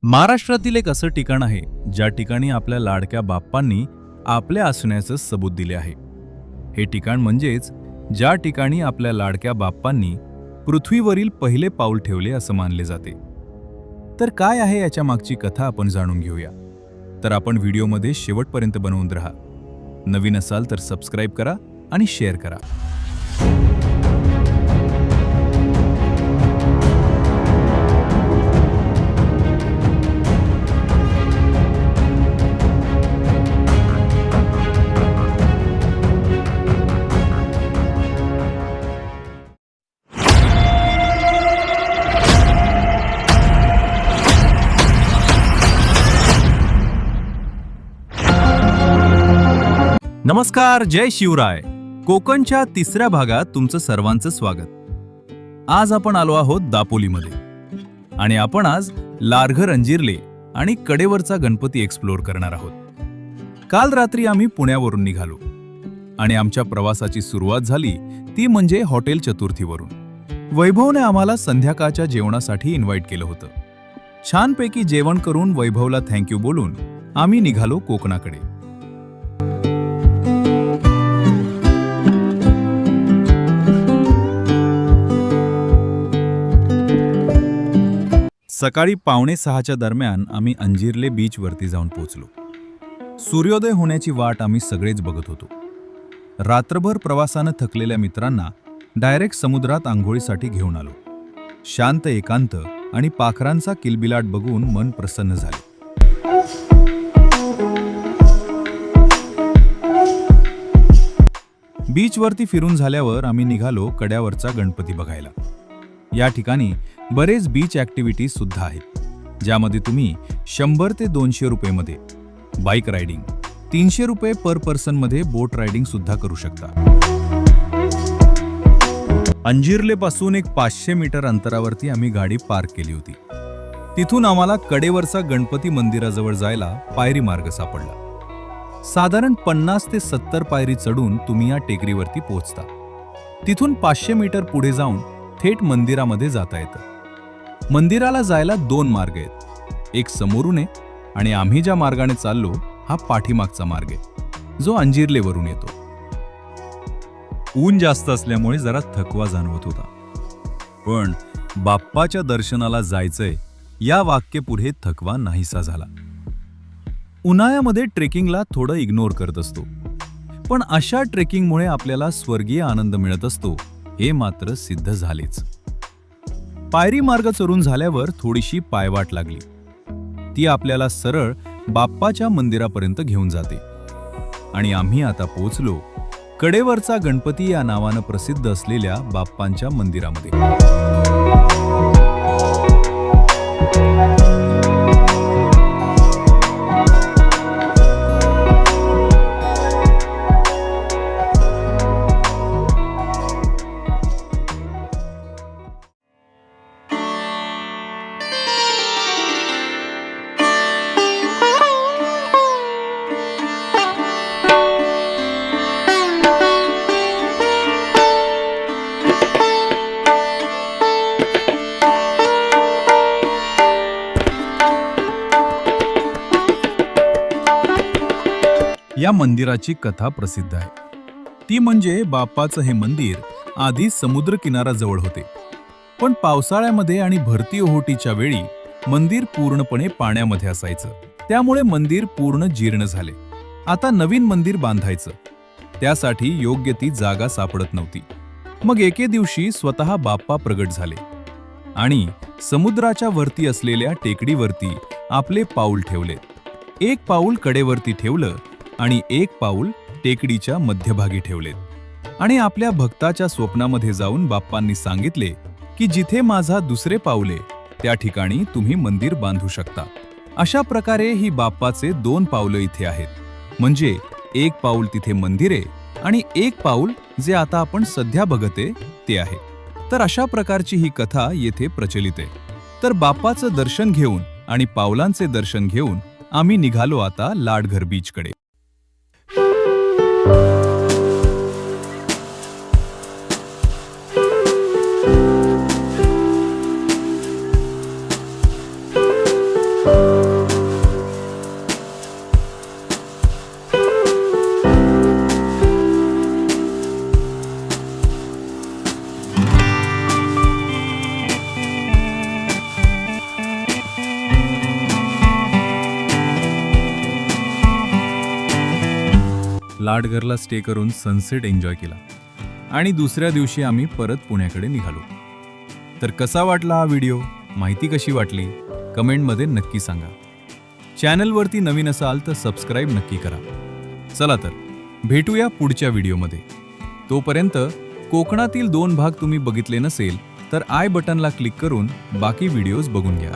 महाराष्ट्रातील एक असं ठिकाण आहे ज्या ठिकाणी आपल्या लाडक्या बाप्पांनी आपल्या असण्याचं सबूत दिले आहे. हे ठिकाण म्हणजेच ज्या ठिकाणी आपल्या लाडक्या बाप्पांनी पृथ्वीवरील पहिले पाऊल ठेवले असं मानले जाते. तर काय आहे याच्या मागची कथा आपण जाणून घेऊया. तर आपण व्हिडिओमध्ये शेवटपर्यंत बनवून राहा. नवीन असाल तर सबस्क्राईब करा आणि शेअर करा. नमस्कार, जय शिवराय. कोकणच्या तिसऱ्या भागात तुमचं सर्वांचं स्वागत. आज आपण आलो आहोत दापोलीमध्ये आणि आपण आज लारघर अंजिर्ले आणि कडेवरचा गणपती एक्सप्लोर करणार आहोत. काल रात्री आम्ही पुण्यावरून निघालो आणि आमच्या प्रवासाची सुरुवात झाली ती म्हणजे हॉटेल चतुर्थीवरून. वैभवने आम्हाला संध्याकाळच्या जेवणासाठी इन्व्हाइट केलं होतं. छानपैकी जेवण करून वैभवला थँक्यू बोलून आम्ही निघालो कोकणाकडे. सकाळी 5:45च्या दरम्यान आम्ही अंजिर्ले बीचवरती जाऊन पोहोचलो. सूर्योदय होण्याची वाट आम्ही सगळेच बघत होतो. रात्रभर प्रवासानं थकलेल्या मित्रांना डायरेक्ट समुद्रात आंघोळीसाठी घेऊन आलो. शांत एकांत आणि पाखरांचा किलबिलाट बघून मन प्रसन्न झाले. बीचवरती फिरून झाल्यावर आम्ही निघालो कड्यावरचा गणपती बघायला. या ठिकाणी बरेच बीच ॲक्टिव्हिटीज सुद्धा आहेत, ज्यामध्ये तुम्ही 100 ते 200 रुपयेमध्ये बाईक रायडिंग, 300 रुपये पर पर्सनमध्ये बोट रायडिंग सुद्धा करू शकता. अंजिर्लेपासून एक 500 मीटर अंतरावरती आम्ही गाडी पार्क केली होती. तिथून आम्हाला कडेवरचा गणपती मंदिराजवळ जायला पायरी मार्ग सापडला. साधारण 50 ते 70 पायरी चढून तुम्ही या टेकडीवरती पोहोचता. तिथून 500 मीटर पुढे जाऊन थेट मंदिरामध्ये जाता येतं. मंदिराला जायला 2 मार्ग आहेत. एक समोरून आहे आणि आम्ही ज्या मार्गाने चाललो हा पाठीमागचा मार्ग आहे, जो अंजिर्लेवरून येतो. ऊन जास्त असल्यामुळे जरा थकवा जाणवत होता, पण बाप्पाच्या दर्शनाला जायचंय या वाक्यापुढे थकवा नाहीसा झाला. उन्हाळ्यामध्ये ट्रेकिंगला थोडं इग्नोर करत असतो, पण अशा ट्रेकिंगमुळे आपल्याला स्वर्गीय आनंद मिळत असतो हे मात्र सिद्ध झालेच. पायरी मार्ग चढून झाल्यावर थोडीशी पायवाट लागली. ती आपल्याला सरळ बाप्पाच्या मंदिरापर्यंत घेऊन जाते आणि आम्ही आता पोहोचलो कडेवरचा गणपती या नावानं प्रसिद्ध असलेल्या बाप्पांच्या मंदिरामध्ये. या मंदिराची कथा प्रसिद्ध आहे. ती म्हणजे बाप्पाचं हे मंदिर आधी समुद्र किनाऱ्याजवळ होते, पण पावसाळ्यामध्ये आणि भरती ओहोटीच्या वेळी मंदिर पूर्णपणे पाण्यामध्ये असायचं. त्यामुळे मंदिर पूर्ण जीर्ण झाले. आता नवीन मंदिर बांधायचं, त्यासाठी योग्य ती जागा सापडत नव्हती. मग एके दिवशी स्वतः बाप्पा प्रगट झाले आणि समुद्राच्या वरती असलेल्या टेकडीवरती आपले पाऊल ठेवले. एक पाऊल कडेवरती ठेवलं आणि एक पाऊल टेकडीच्या मध्यभागी ठेवले आणि आपल्या भक्ताच्या स्वप्नामध्ये जाऊन बाप्पांनी सांगितले की जिथे माझा दुसरे पाऊल आहे त्या ठिकाणी तुम्ही मंदिर बांधू शकता. अशा प्रकारे ही बाप्पाचे 2 पावलं इथे आहेत. म्हणजे एक पाऊल तिथे मंदिर आहे आणि एक पाऊल जे आता आपण सध्या बघते ते आहे. तर अशा प्रकारची ही कथा येथे प्रचलित आहे. तर बाप्पाचं दर्शन घेऊन आणि पावलांचे दर्शन घेऊन आम्ही निघालो आता लाडघर बीचकडे. लाडघरला स्टे करून सनसेट एन्जॉय केला आणि दुसऱ्या दिवशी आम्ही परत पुण्याकडे निघालो. तर कसा वाटला हा व्हिडिओ? माहिती कशी वाटली? कमेंटमध्ये नक्की सांगा. चॅनलवरती नवीन असाल तर सबस्क्राईब नक्की करा. चला तर भेटूया पुढच्या व्हिडिओमध्ये. तोपर्यंत कोकणातील 2 भाग तुम्ही बघितले नसेल तर आय बटनला क्लिक करून बाकी व्हिडिओज बघून घ्या.